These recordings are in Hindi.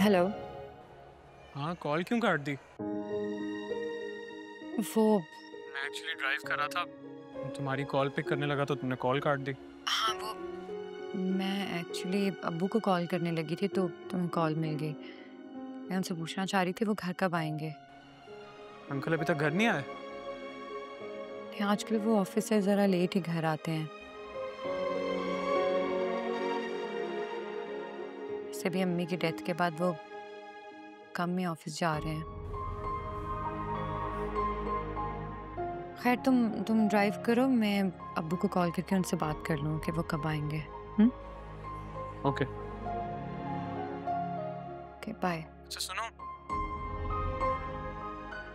हेलो। हाँ, कॉल क्यों काट दी? वो मैं एक्चुअली ड्राइव कर रहा था, तुम्हारी कॉल पिक करने लगा तो तुमने कॉल काट दी। हाँ, वो मैं एक्चुअली अब्बू को कॉल करने लगी थी तो तुम्हें कॉल मिल गई। मैं उनसे पूछना चाह रही थी वो घर कब आएंगे। अंकल अभी तक घर नहीं आए? नहीं, आजकल वो ऑफिस से ज़रा लेट ही घर आते हैं। वैसे भी अम्मी की डेथ के बाद वो कम ही ऑफिस जा रहे हैं। खैर तुम ड्राइव करो, मैं अब्बू को कॉल करके उनसे बात कर लूँ कि वो कब आएंगे। ओके। Okay, bye. अच्छा सुनो,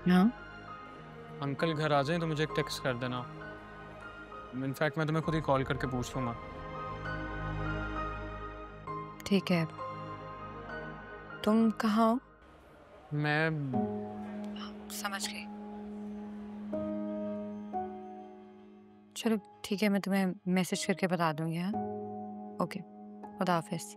हाँ, अंकल घर आ जाएं तो मुझे एक टेक्स्ट कर देना। इनफैक्ट मैं तुम्हें खुद ही कॉल करके पूछ लूँगा। ठीक है। तुम कहाँ हो? मैं समझ गई। चलो ठीक है, मैं तुम्हें मैसेज करके बता दूंगी। हाँ, ओके, खुदा हाफिज़।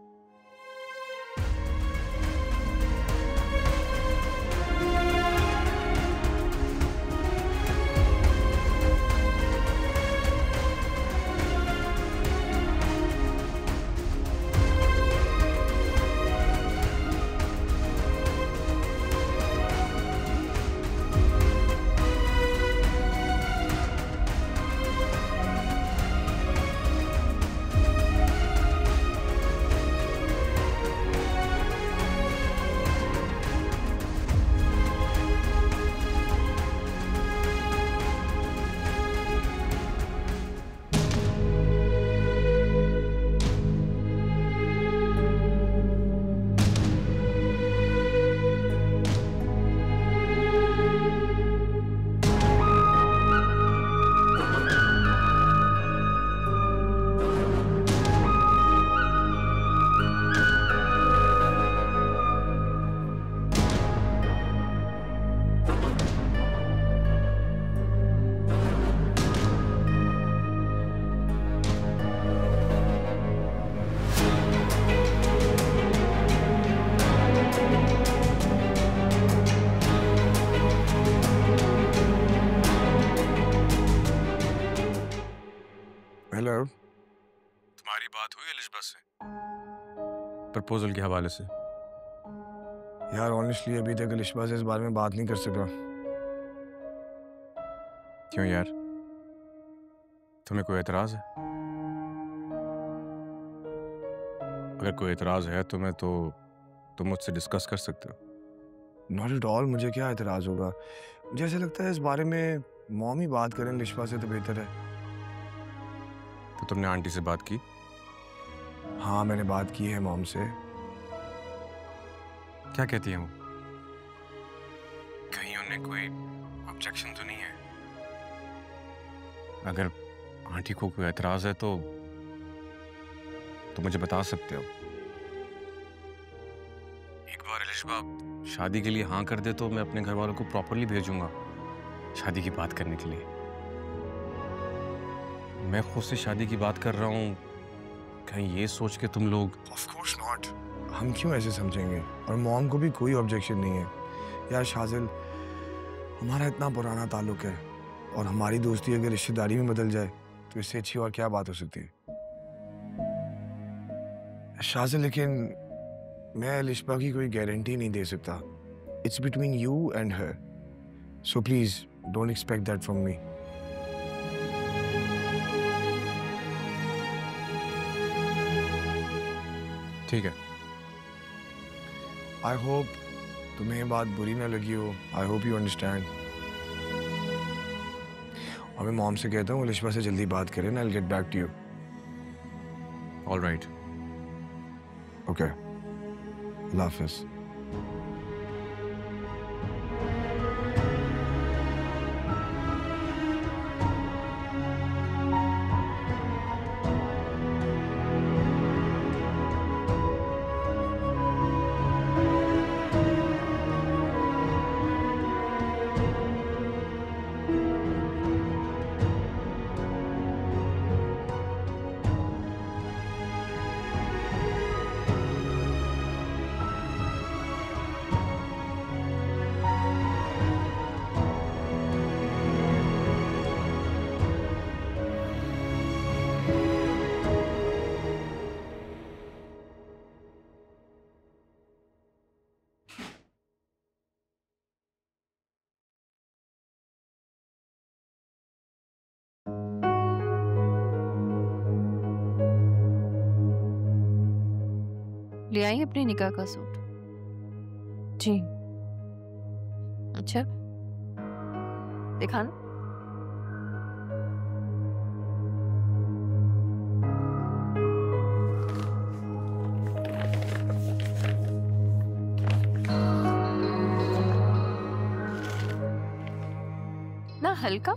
लिशबा से, प्रपोजल के हवाले से। यार ऑनेस्टली अभी तक लिशबा से इस बारे में बात नहीं कर सका। क्यों यार, तुम्हें कोई एतराज है? अगर कोई एतराज है तुम्हें तो तुम मुझसे डिस्कस कर सकते हो। नॉट एट ऑल, मुझे क्या एतराज़ होगा। मुझे ऐसा लगता है इस बारे में मॉम ही बात करें लिशबा से तो बेहतर है। तो तुमने आंटी से बात की? हाँ मैंने बात की है मॉम से। क्या कहती है वो? कहीं उन्हें कोई ऑब्जेक्शन तो नहीं है? अगर आंटी को कोई एतराज है तो मुझे बता सकते हो। एक बार लिशबा शादी के लिए हाँ कर दे तो मैं अपने घर वालों को प्रॉपरली भेजूंगा शादी की बात करने के लिए। मैं खुद से शादी की बात कर रहा हूँ, कहीं ये सोच के तुम लोग। ऑफ कोर्स नॉट, हम क्यों ऐसे समझेंगे। और मॉम को भी कोई ऑब्जेक्शन नहीं है। यार शाजिल, हमारा इतना पुराना ताल्लुक है और हमारी दोस्ती अगर रिश्तेदारी में बदल जाए तो इससे अच्छी और क्या बात हो सकती है। शाजिल लेकिन मैं लिशबा की कोई गारंटी नहीं दे सकता। It's between you and her, so please don't expect that from me. ठीक है। आई होप तुम्हें ये बात बुरी ना लगी हो। I hope you understand. और मैं मॉम से कहता हूँ लिशबा से जल्दी बात करें ना। I will get back to you. All right. Okay, अल्लाह हाफिज़। ले आई अपने निकाह का सूट? जी। अच्छा, दिखाना। ना हल्का।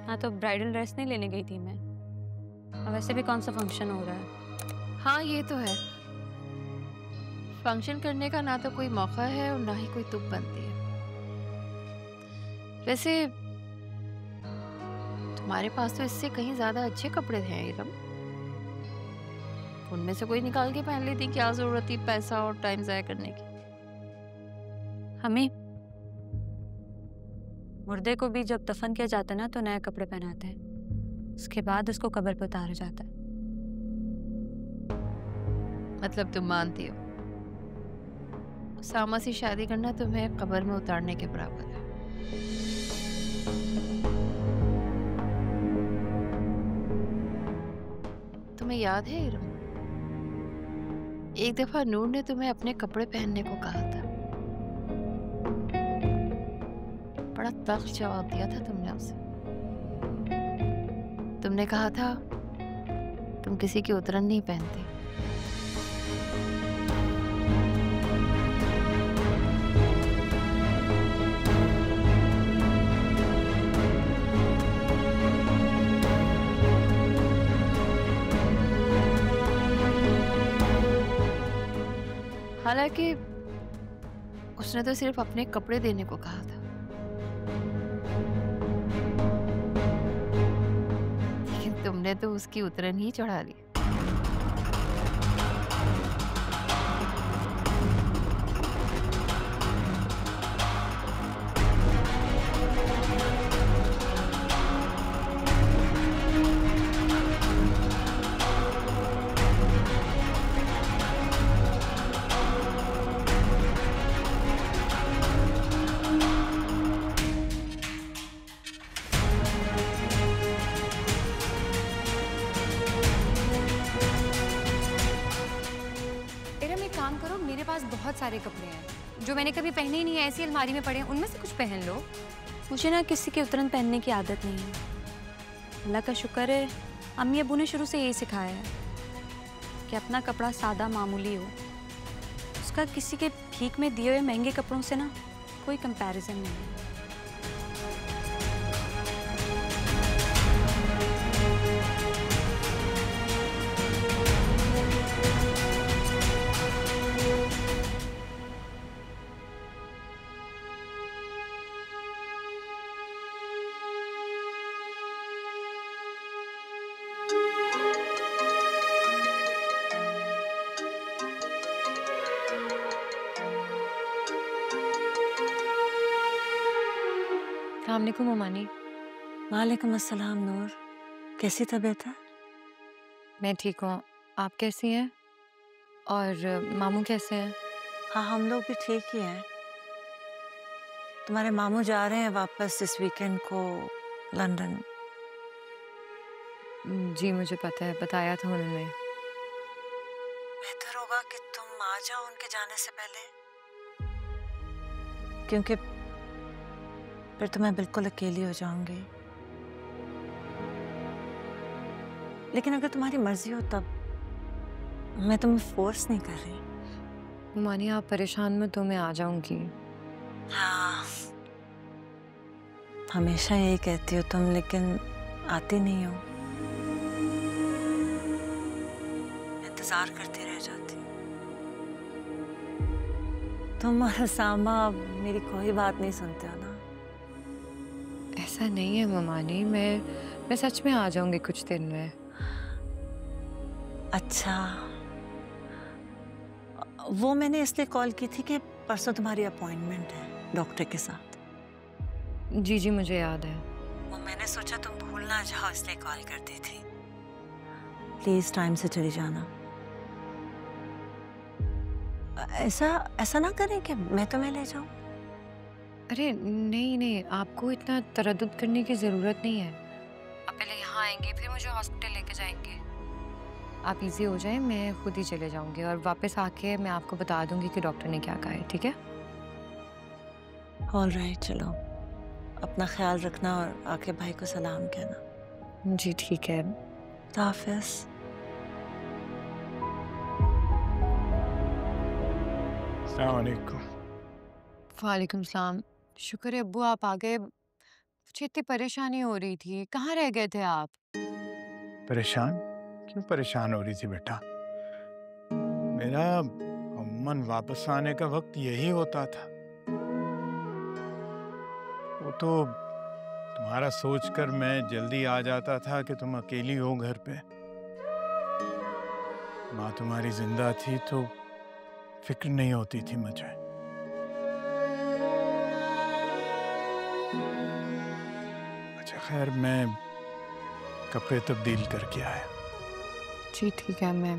हाँ तो ब्राइडल ड्रेस नहीं लेने गई थी मैं, और वैसे भी कौन सा फंक्शन हो रहा है। हाँ ये तो है, फंक्शन करने का ना तो कोई मौका है और ना ही कोई तुक बनती है। वैसे तुम्हारे पास तो इससे कहीं ज्यादा अच्छे कपड़े हैं इरम, उनमें से कोई निकाल के पहन लेती। क्या जरूरत थी पैसा और टाइम जाया करने की। हमें मुर्दे को भी जब दफन किया जाता है ना तो नए कपड़े पहनाते हैं, उसके बाद उसको कब्र पर उतारा जाता है। मतलब तुम मानती हो सामा से शादी करना तुम्हें कब्र में उतारने के बराबर है? तुम्हें याद है इरम, एक दफा नूर ने तुम्हें अपने कपड़े पहनने को कहा था, बड़ा तख्त जवाब दिया था तुमने उसे। तुमने कहा था तुम किसी की उतरन नहीं पहनती। हालांकि उसने तो सिर्फ अपने कपड़े देने को कहा था, लेकिन तुमने तो उसकी उतरन ही चढ़ा ली। मेरे पास बहुत सारे कपड़े हैं जो मैंने कभी पहने ही नहीं है, ऐसी अलमारी में पड़े हैं, उनमें से कुछ पहन लो। मुझे ना किसी के उतरन पहनने की आदत नहीं है। अल्लाह का शुक्र है, अम्मी अबू ने शुरू से यही सिखाया है कि अपना कपड़ा सादा मामूली हो, उसका किसी के भीख में दिए हुए महंगे कपड़ों से ना कोई कंपैरिजन नहीं है। अस्सलामुअलैकुम उमानी। वालेकुम अस्सलाम नूर, कैसी तबीयत है? मैं ठीक हूँ, आप कैसी हैं? और मामू कैसे हैं? हाँ, हम लोग भी ठीक ही हैं। तुम्हारे मामू जा रहे हैं वापस इस वीकेंड को लंदन। जी मुझे पता है, बताया था उन्होंने। बेहतर होगा कि तुम आ जाओ उनके जाने से पहले, क्योंकि फिर तो मैं बिल्कुल अकेली हो जाऊंगी। लेकिन अगर तुम्हारी मर्जी हो तब, मैं तुम्हें फोर्स नहीं कर रही। उमानी आप परेशान मत हो, मैं आ जाऊंगी। हाँ, हमेशा यही कहती हो तुम, लेकिन आती नहीं हो। इंतजार करती रह जाती। तुम और उसामा मेरी कोई बात नहीं सुनते हो ना। ऐसा नहीं है ममानी, मैं सच में आ जाऊंगी कुछ दिन में। अच्छा, वो मैंने इसलिए कॉल की थी कि परसों तुम्हारी अपॉइंटमेंट है डॉक्टर के साथ। जी जी मुझे याद है। वो मैंने सोचा तुम भूल ना जाओ, इसलिए कॉल करती थी। प्लीज टाइम से चली जाना। ऐसा ना करें कि मैं तुम्हें ले जाऊं। अरे नहीं नहीं, आपको इतना तरद्दुद करने की ज़रूरत नहीं है। आप पहले यहाँ आएंगे, फिर मुझे हॉस्पिटल लेके जाएंगे। आप इजी हो जाएं, मैं खुद ही चले जाऊंगी और वापस आके मैं आपको बता दूंगी कि डॉक्टर ने क्या कहा है, ठीक है? ऑलराइट, चलो अपना ख्याल रखना और आके भाई को सलाम कहना। जी ठीक है। हाफिज। अस्सलाम वालेकुम। वालेकुम सलाम। शुक्र है अब्बू आप आ गए। मुझे इतनी परेशानी हो रही थी, कहाँ रह गए थे आप? परेशान? क्यों परेशान हो रही थी बेटा? मेरा अम्मन वापस आने का वक्त यही होता था। वो तो तुम्हारा सोचकर मैं जल्दी आ जाता था कि तुम अकेली हो घर पे। माँ तुम्हारी जिंदा थी तो फिक्र नहीं होती थी मुझे। अच्छा खैर, मैं कपड़े तब्दील करके आया। जी ठीक है। मैं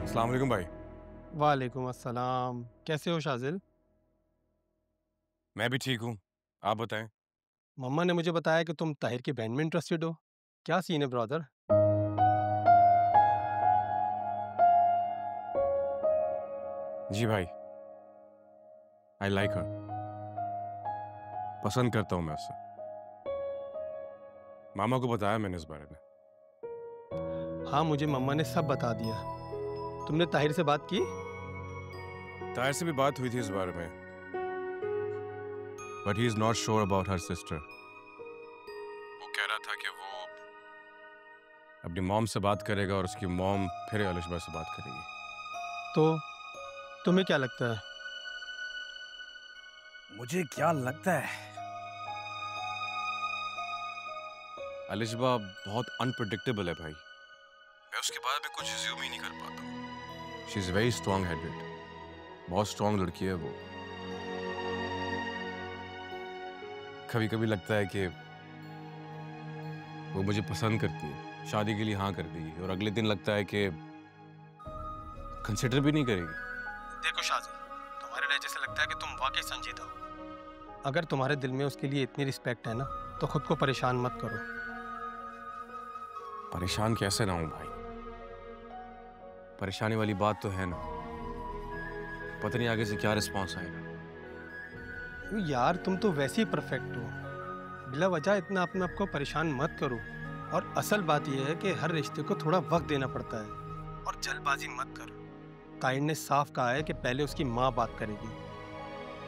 अस्सलाम वालेकुम भाई। वालेकुम अस्सलाम। कैसे हो शाजिल? मैं भी ठीक हूँ, आप बताएं। मम्मा ने मुझे बताया कि तुम ताहिर की बैंड में इंटरेस्टेड हो। क्या सीन है ब्रदर? जी भाई, आई लाइक हर। पसंद करता हूँ मैं उससे। मामा को बताया मैंने इस बारे में। हाँ, मुझे मम्मा ने सब बता दिया। तुमने ताहिर से बात की? ताहिर से भी बात हुई थी इस बारे में, but he is not sure about her sister. वो कह रहा था कि वो अपनी मॉम से बात करेगा और उसकी मॉम फिर अलिशबा से बात करेगी। तो तुम्हें क्या लगता है? मुझे क्या लगता है, अलिशबा बहुत अनप्रिडिक्टेबल है भाई। मैं उसके बाद भी कुछ अज्यूम ही नहीं कर पाता हूँ। She is very strong headed, बहुत स्ट्रॉन्ग लड़की है वो। कभी कभी लगता है कि वो मुझे पसंद करती है, शादी के लिए हाँ कर देगी, और अगले दिन लगता है कि कंसिडर भी नहीं करेगी। देखो शाजिल, तुम्हारे लहजे से लगता है कि तुम वाकई संजीदा हो। अगर तुम्हारे दिल में उसके लिए इतनी रिस्पेक्ट है ना, तो खुद को परेशान मत करो। परेशान कैसे ना हूं भाई, परेशानी वाली बात तो है ना। पता नहीं आगे से क्या रिस्पॉन्स आएगा। यार तुम तो वैसे ही परफेक्ट हो, बिला वजह इतना अपने आप को परेशान मत करो। और असल बात यह है कि हर रिश्ते को थोड़ा वक्त देना पड़ता है, और जल्दबाजी मत करो। काइंड ने साफ कहा है कि पहले उसकी माँ बात करेगी,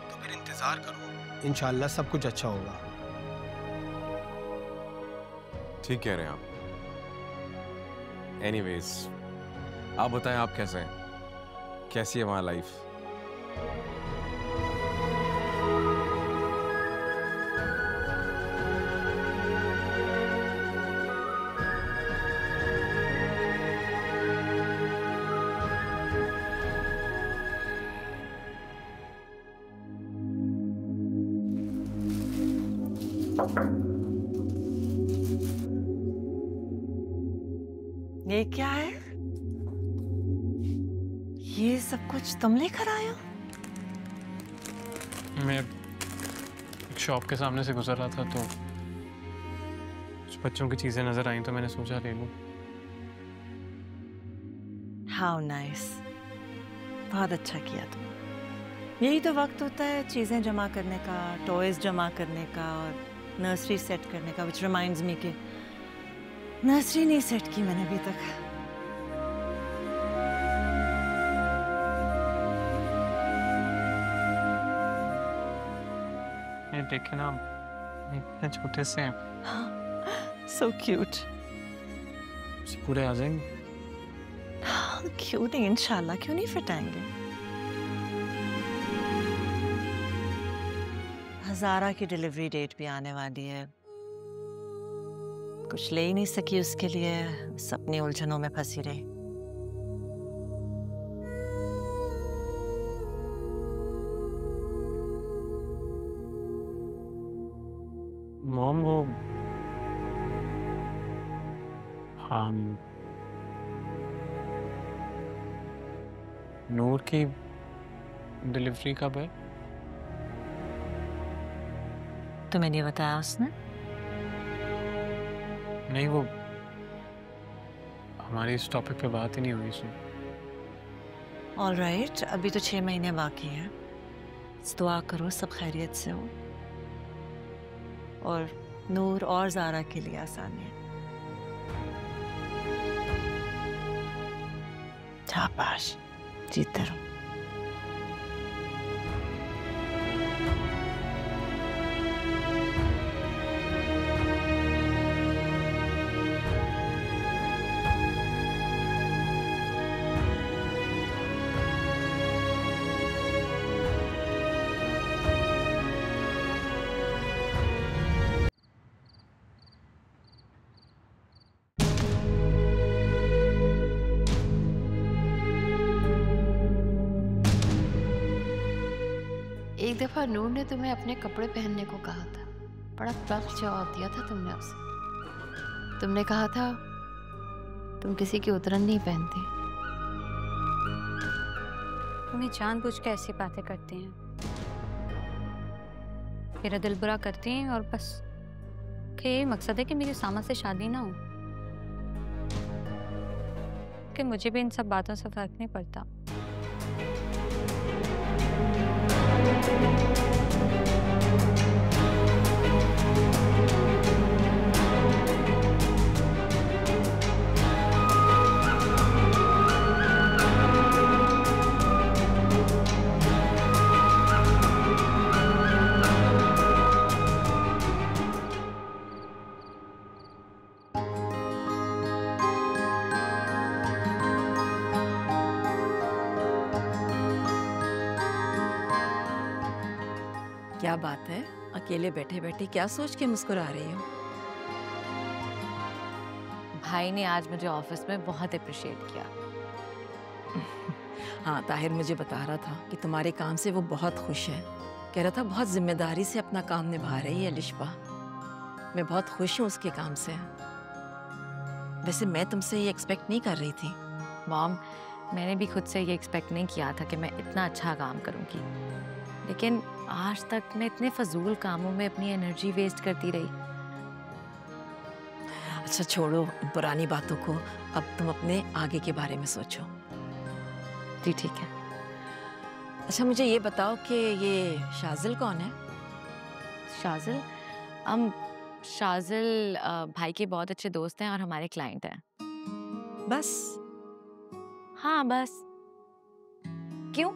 तो फिर इंतजार करो, इंशाल्लाह सब कुछ अच्छा होगा। ठीक कह रहे हैं आप। एनीवेज, आप बताएं आप कैसे हैं, कैसी है हमारी लाइफ? ये क्या है? ये सब कुछ तुम लेकर आए हो? मैं एक शॉप के सामने से गुजर रहा था तो कुछ बच्चों की चीजें नजर आई तो मैंने सोचा ले लूं। हाउ नाइस, बहुत अच्छा किया तुम। यही तो वक्त होता है चीजें जमा करने का, टॉयज जमा करने का और नर्सरी सेट करने का। विच रिमाइंड्स मी कि नर्सरी नहीं सेट की मैंने अभी तक। ये देखे ना, इतने छोटे से हैं। So cute. पूरे आ जाएंगे। हाँ, क्यों नहीं, इंशाल्लाह क्यों नहीं फिट आएंगे। हज़ारा की डिलीवरी डेट भी आने वाली है, कुछ ले ही नहीं सकी उसके लिए, अपनी उलझनों में फंसी रही। मॉम वो हाँ, नूर की डिलीवरी कब है? तुम्हें नहीं बताया उसने? नहीं, वो हमारी इस टॉपिक पे बात ही नहीं हुई इसमें। ऑल राइट, अभी तो 6 महीने बाकी हैं। दुआ करो सब खैरियत से हो और नूर और ज़ारा के लिए आसानी है। शाबाश, जीते रहो। एक दफा नूर ने तुम्हें अपने कपड़े पहनने को कहा था, बड़ा तल्ख जवाब दिया था तुमने उसे। तुमने कहा था तुम किसी की उतरन नहीं पहनती। तुम्हें जानबूझ के ऐसी बातें करती हैं, मेरा दिल बुरा करती हैं और बस कि यही मकसद है कि मेरी सामा से शादी ना हो। कि मुझे भी इन सब बातों से फर्क नहीं पड़ता। क्या बात है, अकेले बैठे बैठे क्या सोच के मुस्कुरा रही हो? भाई ने आज मुझे ऑफिस में बहुत अप्रिशिएट किया। हाँ, ताहिर मुझे बता रहा था कि तुम्हारे काम से वो बहुत खुश है। कह रहा था बहुत जिम्मेदारी से अपना काम निभा रही है लिशबा। मैं बहुत खुश हूँ उसके काम से। वैसे मैं तुमसे ये एक्सपेक्ट नहीं कर रही थी। मॉम, मैंने भी खुद से ये एक्सपेक्ट नहीं किया था कि मैं इतना अच्छा काम करूँगी, लेकिन आज तक मैं इतने फजूल कामों में अपनी एनर्जी वेस्ट करती रही। अच्छा छोड़ो पुरानी बातों को, अब तुम अपने आगे के बारे में सोचो। जी ठीक है। अच्छा मुझे ये बताओ कि ये शाजिल कौन है? शाजिल? शाजिल भाई के बहुत अच्छे दोस्त हैं और हमारे क्लाइंट हैं। बस? हाँ बस। क्यों?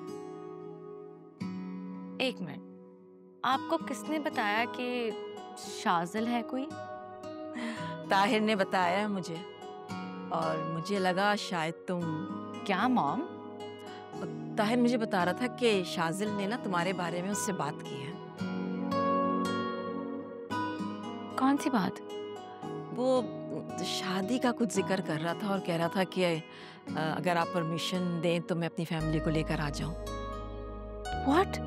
एक मिनट, आपको किसने बताया कि शाजिल है कोई? ताहिर ने बताया है मुझे, और मुझे लगा शायद तुम। क्या मॉम? ताहिर मुझे बता रहा था कि शाजिल ने ना तुम्हारे बारे में उससे बात की है। कौन सी बात? वो शादी का कुछ जिक्र कर रहा था और कह रहा था कि अगर आप परमिशन दें तो मैं अपनी फैमिली को लेकर आ जाऊं। What?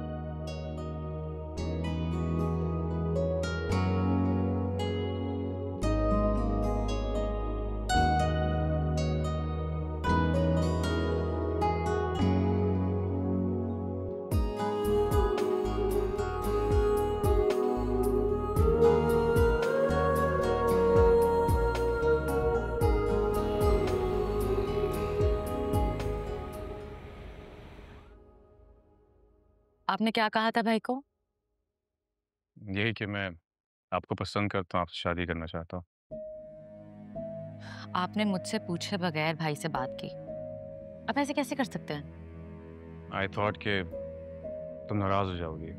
आपने क्या कहा था भाई को? यही कि मैं आपको पसंद करता हूँ, आपसे शादी करना चाहता हूँ। आपने मुझसे पूछे बगैर भाई से बात की। आप ऐसे कैसे कर सकते हैं? आई थॉट कि तुम नाराज हो जाओगी।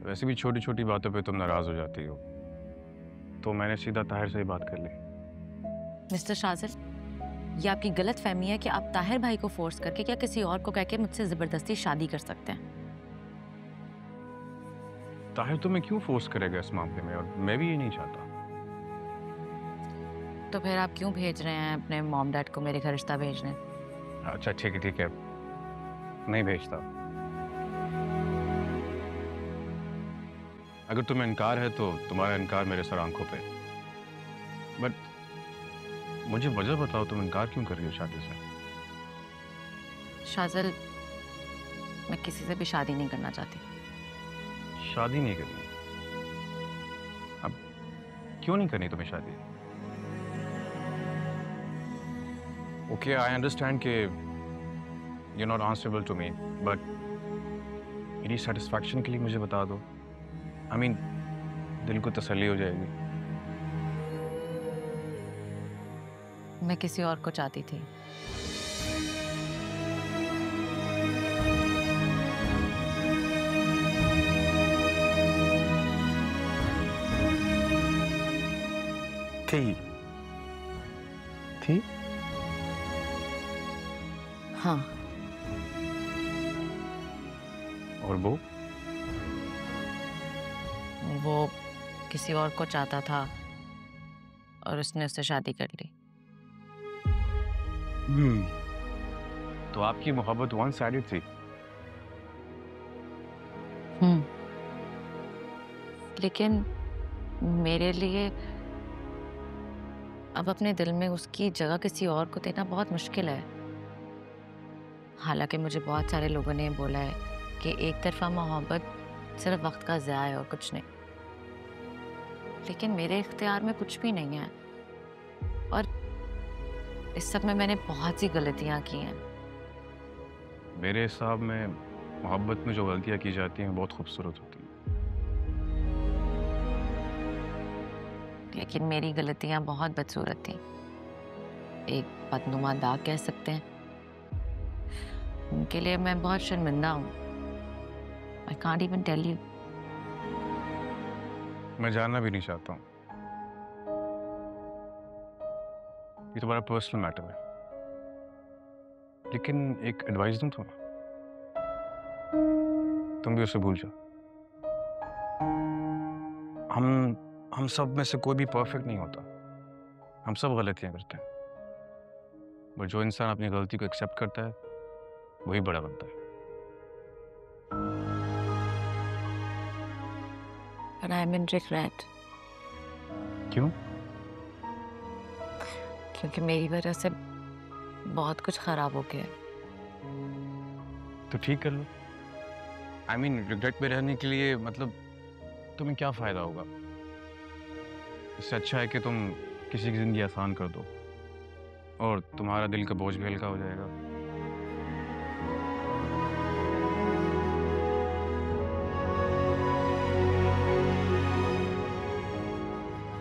वैसे भी छोटी छोटी बातों पे तुम नाराज हो जाती हो, तो मैंने सीधा ताहिर से ही बात कर ली। मिस्टर शाजिल, ये आपकी गलत फहमी है कि आप ताहिर भाई को फोर्स करके या किसी और को कह के मुझसे जबरदस्ती शादी कर सकते हैं। ताहिर तुम्हें क्यों फोर्स करेगा इस मामले में, और मैं भी ये नहीं चाहता। तो फिर आप क्यों भेज रहे हैं अपने मॉम डैड को मेरे घर रिश्ता भेजने? अच्छा ठीक है, नहीं भेजता। अगर तुम्हें इनकार है तो तुम्हारा इनकार मेरे सर आंखों पे। बट मुझे वजह बताओ, तुम इनकार क्यों कर रही हो शादी से? शाजिल, मैं किसी से भी शादी नहीं करना चाहती। शादी नहीं करनी? अब क्यों नहीं करनी तुम्हें शादी? ओके, आई अंडरस्टैंड कि you are not answerable to me, but मेरी सेटिस्फैक्शन के लिए मुझे बता दो। आई मीन, दिल को तसल्ली हो जाएगी। मैं किसी और को चाहती थी। थी? हाँ। और वो किसी और को चाहता था और उसने उससे शादी कर ली। तो आपकी मोहब्बत वन साइडेड थी? लेकिन मेरे लिए अब अपने दिल में उसकी जगह किसी और को देना बहुत मुश्किल है। हालांकि मुझे बहुत सारे लोगों ने बोला है कि एक तरफा मोहब्बत सिर्फ वक्त का ज़ाया है और कुछ नहीं, लेकिन मेरे इख्तियार में कुछ भी नहीं है, और इस सब में मैंने बहुत सी गलतियां की हैं। मेरे हिसाब में मोहब्बत में जो गलतियां की जाती हैं बहुत खूबसूरत होती हैं। लेकिन मेरी गलतियां बहुत बदसूरत थी, एक बदनुमा दाग कह सकते हैं। उनके लिए मैं बहुत शर्मिंदा हूँ। I can't even tell you. मैं जानना भी नहीं चाहता हूँ, ये तुम्हारा पर्सनल मैटर है। लेकिन एक एडवाइस दूं तुम्हें, तुम भी उसे भूल जाओ। हम सब में से कोई भी परफेक्ट नहीं होता। हम सब गलतियां करते हैं, पर जो इंसान अपनी गलती को एक्सेप्ट करता है वही बड़ा बनता है। But I'm in regret. क्यों? क्योंकि मेरी वजह से बहुत कुछ खराब हो गया है। तो ठीक कर लो। I mean, रिग्रेट में रहने के लिए मतलब तुम्हें क्या फायदा होगा? इससे अच्छा है कि तुम किसी की जिंदगी आसान कर दो और तुम्हारा दिल का बोझ भी हल्का हो जाएगा।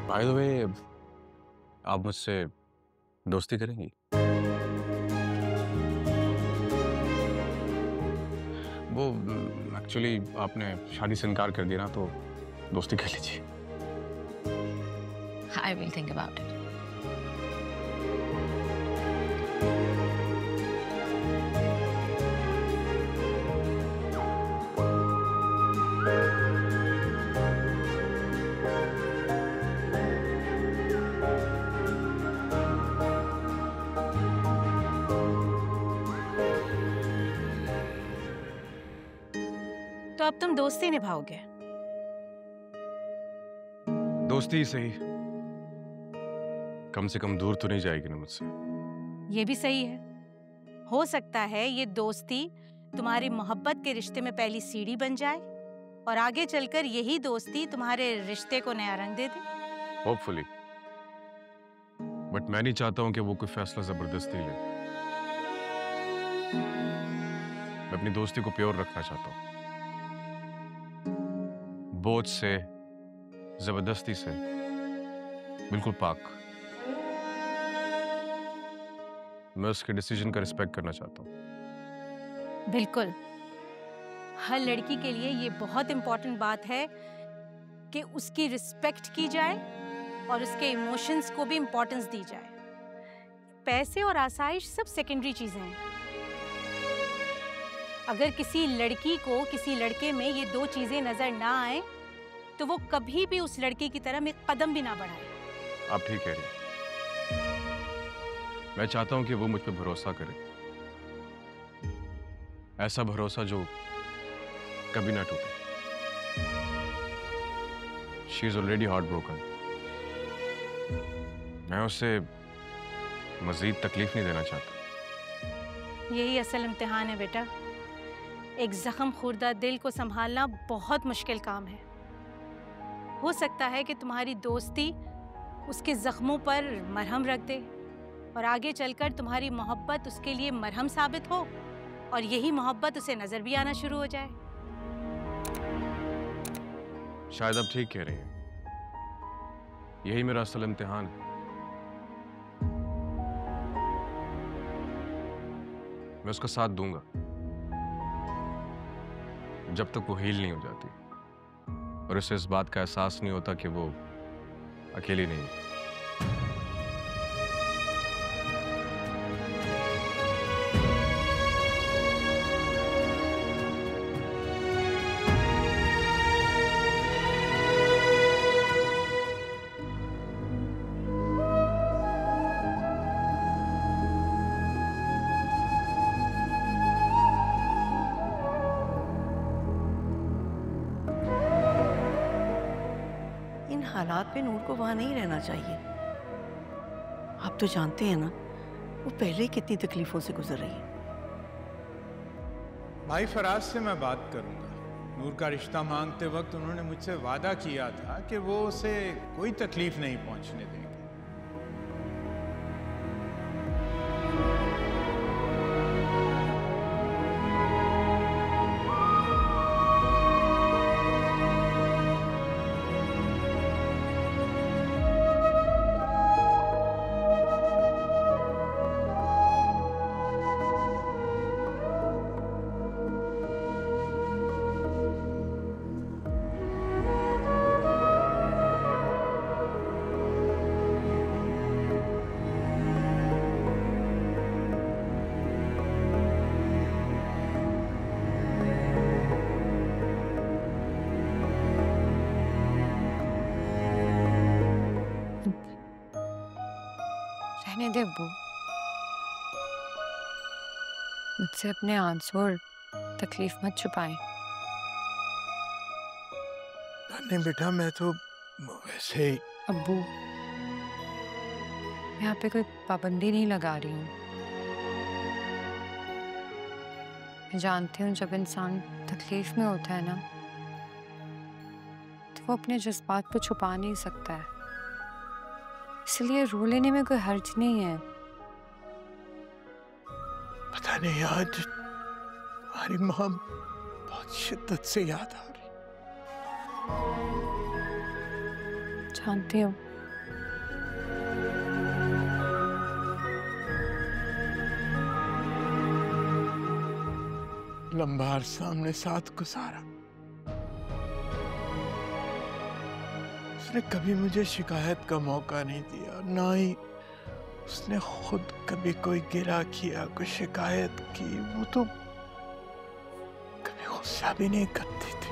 बाय द वे, आप मुझसे दोस्ती करेंगी? वो एक्चुअली आपने शादी से इनकार कर दिया ना, तो दोस्ती कर लीजिए। I will think about it. तो अब तुम दोस्ती निभाओगे? दोस्ती ही सही, कम से कम दूर तो नहीं जाएगी ना मुझसे। ये भी सही है। हो सकता है ये दोस्ती तुम्हारी मोहब्बत के रिश्ते में पहली सीढ़ी बन जाए और आगे चलकर यही दोस्ती तुम्हारे रिश्ते को नया रंग दे दे। होपफुली, बट मैं नहीं चाहता हूं कि वो कोई फैसला जबरदस्ती ले। मैं अपनी दोस्ती को प्योर रखना चाहता हूं, बोझ से, जबरदस्ती से, बिल्कुल पाक। मैं उसके डिसीजन का रिस्पेक्ट करना चाहता हूं। बिल्कुल। हर लड़की के लिए ये बहुत इंपॉर्टेंट बात है कि उसकी रिस्पेक्ट की जाए और उसके इमोशंस को भी इंपॉर्टेंस दी जाए। पैसे और आसाइश सब सेकेंडरी चीजें हैं। अगर किसी लड़की को किसी लड़के में ये दो चीजें नजर ना आए तो वो कभी भी उस लड़के की तरफ एक कदम भी ना बढ़ाए। आप ठीक कह रही हैं। मैं चाहता हूं कि वो मुझ पर भरोसा करे, ऐसा भरोसा जो कभी ना टूटे। She is already heart broken. मैं उसे मजीद तकलीफ नहीं देना चाहता। यही असल इम्तिहान है बेटा। एक जख्म खुर्दा दिल को संभालना बहुत मुश्किल काम है। हो सकता है कि तुम्हारी दोस्ती उसके जख्मों पर मरहम रख दे और आगे चलकर तुम्हारी मोहब्बत उसके लिए मरहम साबित हो और यही मोहब्बत उसे नजर भी आना शुरू हो जाए। शायद आप ठीक कह रही हैं। यही मेरा असल इम्तिहान है। मैं उसका साथ दूंगा जब तक वो हील नहीं हो जाती और उसे इस बात का एहसास नहीं होता कि वो अकेली नहीं है। हालात में नूर को वहां नहीं रहना चाहिए। आप तो जानते हैं ना वो पहले ही कितनी तकलीफों से गुजर रही है। भाई फराज से मैं बात करूंगा। नूर का रिश्ता मांगते वक्त उन्होंने मुझसे वादा किया था कि वो उसे कोई तकलीफ नहीं पहुंचने देंगे। रहने दे अब्बू, मुझसे अपने आंसू और तकलीफ मत छुपाएं। नहीं बेटा, मैं तो वैसे ही। अब्बू, मैं यहाँ पे कोई पाबंदी नहीं लगा रही हूँ। मैं जानती हूँ जब इंसान तकलीफ में होता है ना, तो वो अपने जज्बात को छुपा नहीं सकता है, इसलिए रो लेने में कोई हर्ज नहीं है। पता नहीं, आज हमारी माँ बहुत शिद्दत से याद आ रही। जानती हूँ। लंबा अरसा हमने साथ गुजारा। उसने कभी मुझे शिकायत का मौका नहीं दिया, ना ही उसने खुद कभी कोई गिला किया, कोई शिकायत की। वो तो कभी गुस्सा भी नहीं करती थी।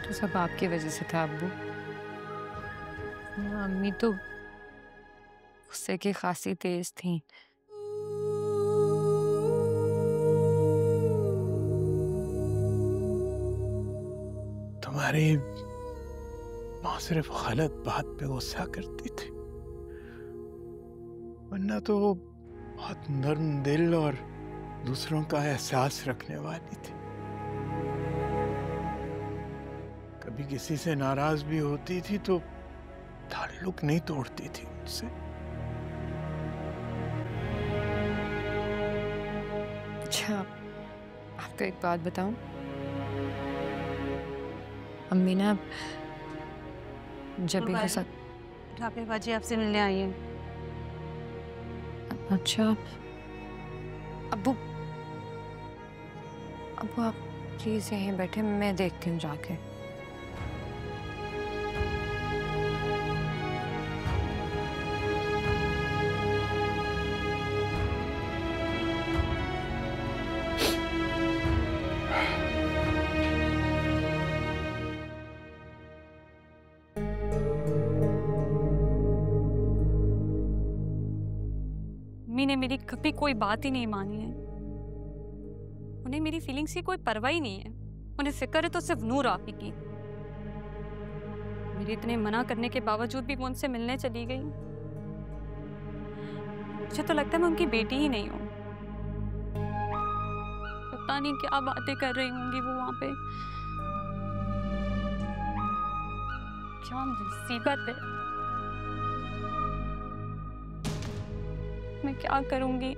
तो सब आपकी वजह से था अब्बू। अम्मी तो गुस्से की खासी तेज थी। तुम्हारी माँ सिर्फ गलत बात पे गुस्सा करती थी, वरना तो वो बहुत नर्म दिल और दूसरों का एहसास रखने वाली थी। कभी किसी से नाराज भी होती थी तो ताल्लुक नहीं तोड़ती थी उनसे। अच्छा, आपको एक बात बताऊं? अम्मी ना जब भी गुस्सा। ठाकुर बाजी आपसे मिलने आई है। अच्छा, अब्बू अब्बू आप प्लीज यहीं बैठे, मैं देखती हूँ जाके। मम्मी ने मेरी कभी कोई बात ही नहीं मानी है। उन्हें मेरी फीलिंग्स की कोई परवाह ही नहीं है। उन्हें फिक्र है तो सिर्फ नूर आपी की। मेरे इतने मना करने के बावजूद भी वो उनसे मिलने चली गई। मुझे तो लगता है मैं उनकी बेटी ही नहीं हूँ। पता नहीं क्या बातें कर रही होंगी वो वहां पे। क्या मुसीबत है। मैं क्या करूंगी?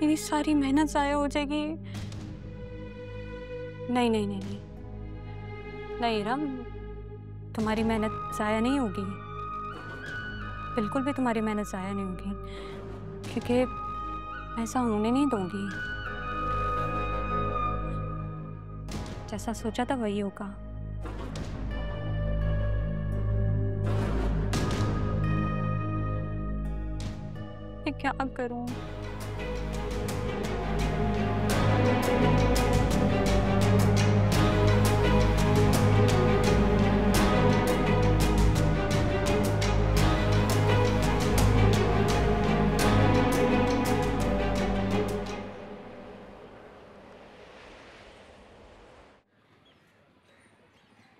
मेरी सारी मेहनत जाया हो जाएगी। नहीं नहीं नहीं नहीं नहीं रम, तुम्हारी मेहनत जाया नहीं होगी। बिल्कुल भी तुम्हारी मेहनत जाया नहीं होगी, क्योंकि मैं ऐसा होने नहीं दूंगी। जैसा सोचा था वही होगा। मैं क्या करूं?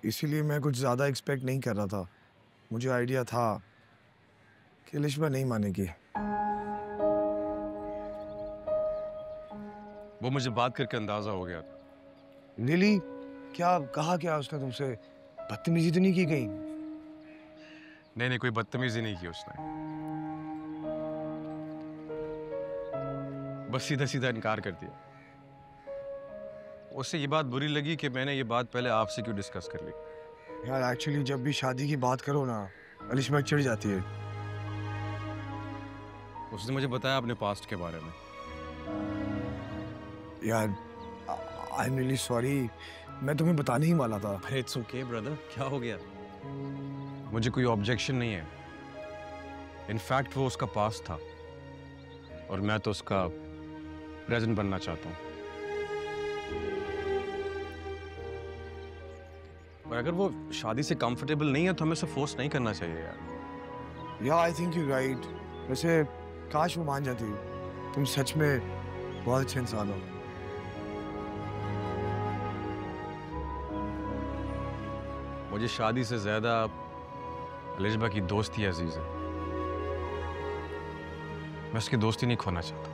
इसीलिए मैं कुछ ज़्यादा एक्सपेक्ट नहीं कर रहा था। मुझे आइडिया था कि लिशबा नहीं मानेगी। वो मुझे बात करके अंदाजा हो गया था। लिली, क्या कहा? क्या उसने तुमसे? बदतमीजी तो नहीं की कहीं? नहीं, कोई बदतमीजी नहीं की उसने। बस सीधा सीधा इनकार कर दिया। उससे ये बात बुरी लगी कि मैंने ये बात पहले आपसे क्यों डिस्कस कर ली। यार एक्चुअली जब भी शादी की बात करो ना, अलिशमा चिढ़ जाती है। उसने मुझे बताया अपने पास्ट के बारे में। यार आई एम रियली सॉरी, मैं तुम्हें बताने ही वाला था। अरे इट्स ओके ब्रदर, क्या हो गया? मुझे कोई ऑब्जेक्शन नहीं है। इनफैक्ट वो उसका पास्ट था और मैं तो उसका प्रेजेंट बनना चाहता हूँ। और अगर वो शादी से कंफर्टेबल नहीं है तो हमें उसे फोर्स नहीं करना चाहिए यार। या आई थिंक यू राइट। वैसे काश वो मान जाती। तुम सच में बहुत अच्छे इंसान हो। मुझे शादी से ज्यादा अलिशबा की दोस्ती अजीज है। मैं उसकी दोस्ती नहीं खोना चाहता।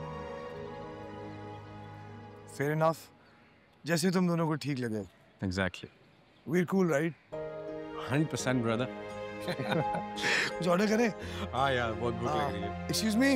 फेयर इनफ, जैसे तुम दोनों को ठीक लगे। Exactly. We are cool right? 100% brother. कुछ ऑर्डर करें? हाँ यार बहुत भूख लग रही है। एक्सक्यूज मी।